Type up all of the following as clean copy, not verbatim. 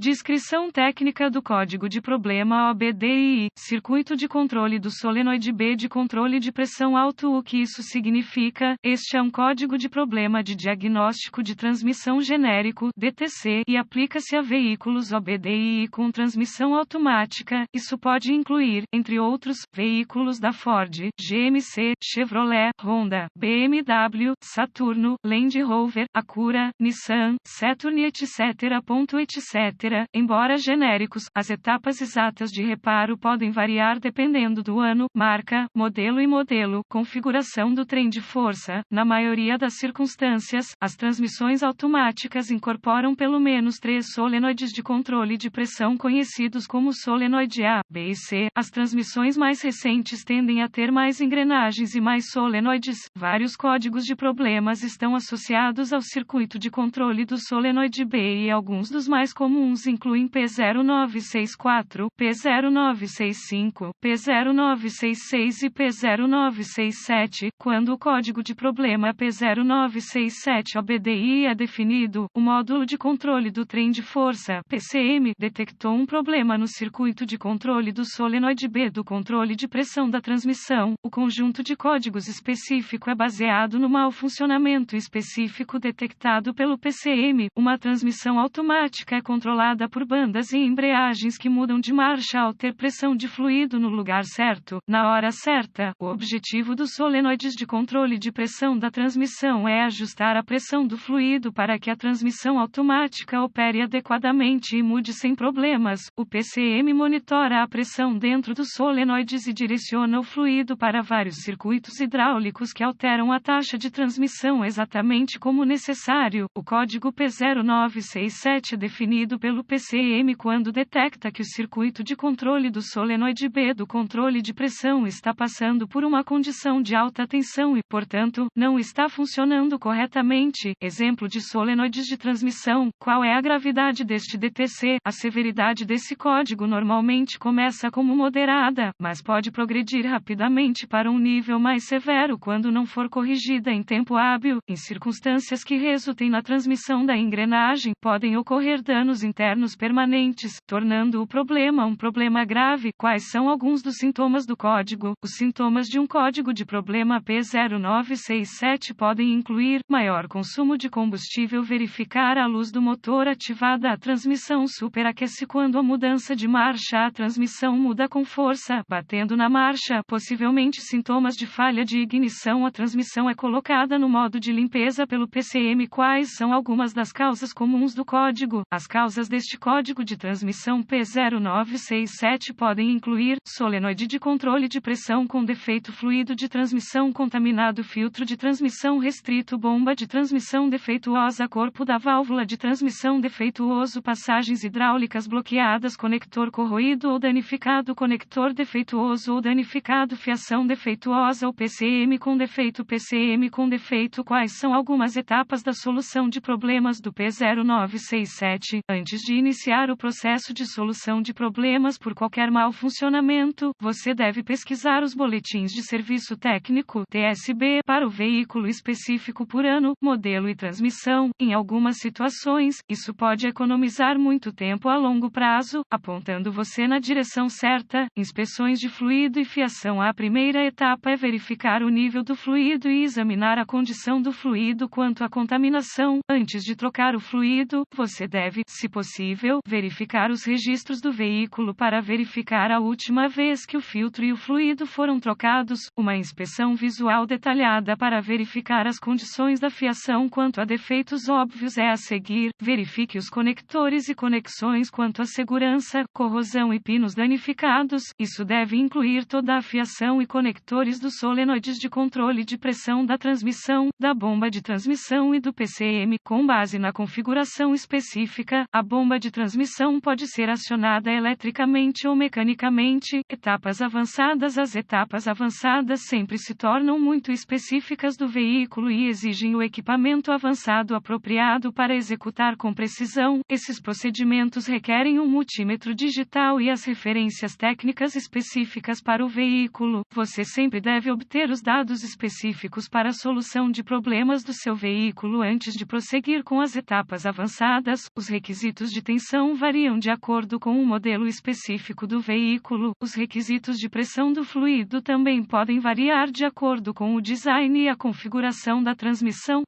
Descrição técnica do código de problema OBDI, circuito de controle do solenoide B de controle de pressão alto. O que isso significa? Este é um código de problema de diagnóstico de transmissão genérico, DTC, e aplica-se a veículos OBDI com transmissão automática. Isso pode incluir, entre outros, veículos da Ford, GMC, Chevrolet, Honda, BMW, Saturno, Land Rover, Acura, Nissan, Saturn etc. Embora genéricos, as etapas exatas de reparo podem variar dependendo do ano, marca, modelo e modelo, configuração do trem de força. Na maioria das circunstâncias, as transmissões automáticas incorporam pelo menos 3 solenoides de controle de pressão conhecidos como solenoide A, B e C. As transmissões mais recentes tendem a ter mais engrenagens e mais solenoides. Vários códigos de problemas estão associados ao circuito de controle do solenoide B e alguns dos mais comuns incluem P0964, P0965, P0966 e P0967. Quando o código de problema P0967 OBDI é definido, o módulo de controle do trem de força, PCM, detectou um problema no circuito de controle do solenoide B do controle de pressão da transmissão. O conjunto de códigos específico é baseado no mau funcionamento específico detectado pelo PCM. Uma transmissão automática é controlada por bandas e embreagens que mudam de marcha ao ter pressão de fluido no lugar certo, na hora certa. O objetivo dos solenoides de controle de pressão da transmissão é ajustar a pressão do fluido para que a transmissão automática opere adequadamente e mude sem problemas. O PCM monitora a pressão dentro dos solenoides e direciona o fluido para vários circuitos hidráulicos que alteram a taxa de transmissão exatamente como necessário. O código P0967 é definido pelo PCM quando detecta que o circuito de controle do solenoide B do controle de pressão está passando por uma condição de alta tensão e, portanto, não está funcionando corretamente. Exemplo de solenoides de transmissão. Qual é a gravidade deste DTC? A severidade desse código normalmente começa como moderada, mas pode progredir rapidamente para um nível mais severo quando não for corrigida em tempo hábil. Em circunstâncias que resultem na transmissão da engrenagem, podem ocorrer danos internos permanentes, tornando o problema um problema grave. Quais são alguns dos sintomas do código? Os sintomas de um código de problema P0967 podem incluir maior consumo de combustível, verificar a luz do motor ativada, a transmissão superaquece quando a mudança de marcha, a transmissão muda com força, batendo na marcha, possivelmente sintomas de falha de ignição, a transmissão é colocada no modo de limpeza pelo PCM. Quais são algumas das causas comuns do código? As causas deste código de transmissão P0967 podem incluir solenoide de controle de pressão com defeito, fluido de transmissão contaminado, filtro de transmissão restrito, bomba de transmissão defeituosa, corpo da válvula de transmissão defeituoso, passagens hidráulicas bloqueadas, conector corroído ou danificado, conector defeituoso ou danificado, fiação defeituosa ou PCM com defeito. PCM com defeito. Quais são algumas etapas da solução de problemas do P0967? Antes de iniciar o processo de solução de problemas por qualquer mau funcionamento, você deve pesquisar os boletins de serviço técnico (TSB) para o veículo específico por ano, modelo e transmissão. Em algumas situações, isso pode economizar muito tempo a longo prazo, apontando você na direção certa. Inspeções de fluido e fiação. A primeira etapa é verificar o nível do fluido e examinar a condição do fluido quanto à contaminação. Antes de trocar o fluido, você deve, se possível, verificar os registros do veículo para verificar a última vez que o filtro e o fluido foram trocados. Uma inspeção visual detalhada para verificar as condições da fiação quanto a defeitos óbvios é a seguir. Verifique os conectores e conexões quanto à segurança, corrosão e pinos danificados. Isso deve incluir toda a fiação e conectores dos solenoides de controle de pressão da transmissão, da bomba de transmissão e do PCM. Com base na configuração específica, a bomba de transmissão pode ser acionada eletricamente ou mecanicamente. Etapas avançadas. As etapas avançadas sempre se tornam muito específicas do veículo e exigem o equipamento avançado apropriado para executar com precisão. Esses procedimentos requerem um multímetro digital e as referências técnicas específicas para o veículo. Você sempre deve obter os dados específicos para a solução de problemas do seu veículo antes de prosseguir com as etapas avançadas. Os requisitos de tensão variam de acordo com o modelo específico do veículo. Os requisitos de pressão do fluido também podem variar de acordo com o design e a configuração da transmissão.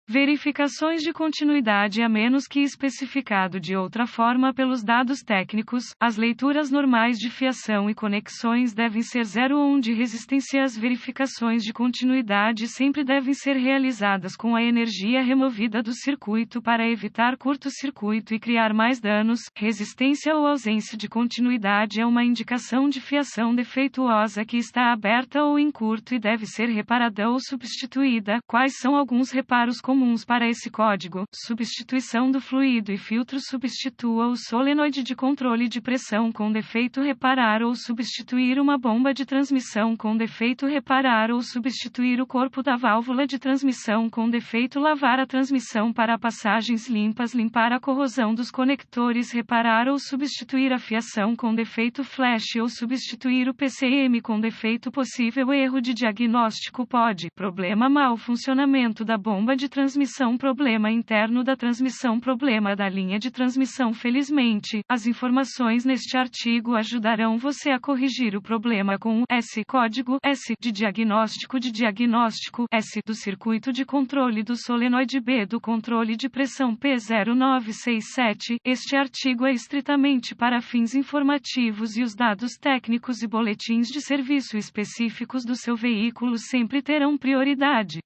Verificações de continuidade. A menos que especificado de outra forma pelos dados técnicos, as leituras normais de fiação e conexões devem ser 0 ou 1 de resistência. As verificações de continuidade sempre devem ser realizadas com a energia removida do circuito para evitar curto-circuito e criar mais danos. Resistência ou ausência de continuidade é uma indicação de fiação defeituosa que está aberta ou em curto e deve ser reparada ou substituída. Quais são alguns reparos comuns para esse código? Substituição do fluido e filtro. Substitua o solenoide de controle de pressão com defeito. Reparar ou substituir uma bomba de transmissão com defeito. Reparar ou substituir o corpo da válvula de transmissão com defeito. Lavar a transmissão para passagens limpas. Limpar a corrosão dos conectores. Reparar ou substituir a fiação com defeito. Flash ou substituir o PCM com defeito. Possível erro de diagnóstico. Pode: problema, mau funcionamento da bomba de transmissão, problema interno da transmissão, problema da linha de transmissão. Felizmente, as informações neste artigo ajudarão você a corrigir o problema com o S código S de diagnóstico, S do circuito de controle do solenoide, B do controle de pressão, P0967. Este artigo é estritamente para fins informativos e os dados técnicos e boletins de serviço específicos do seu veículo sempre terão prioridade.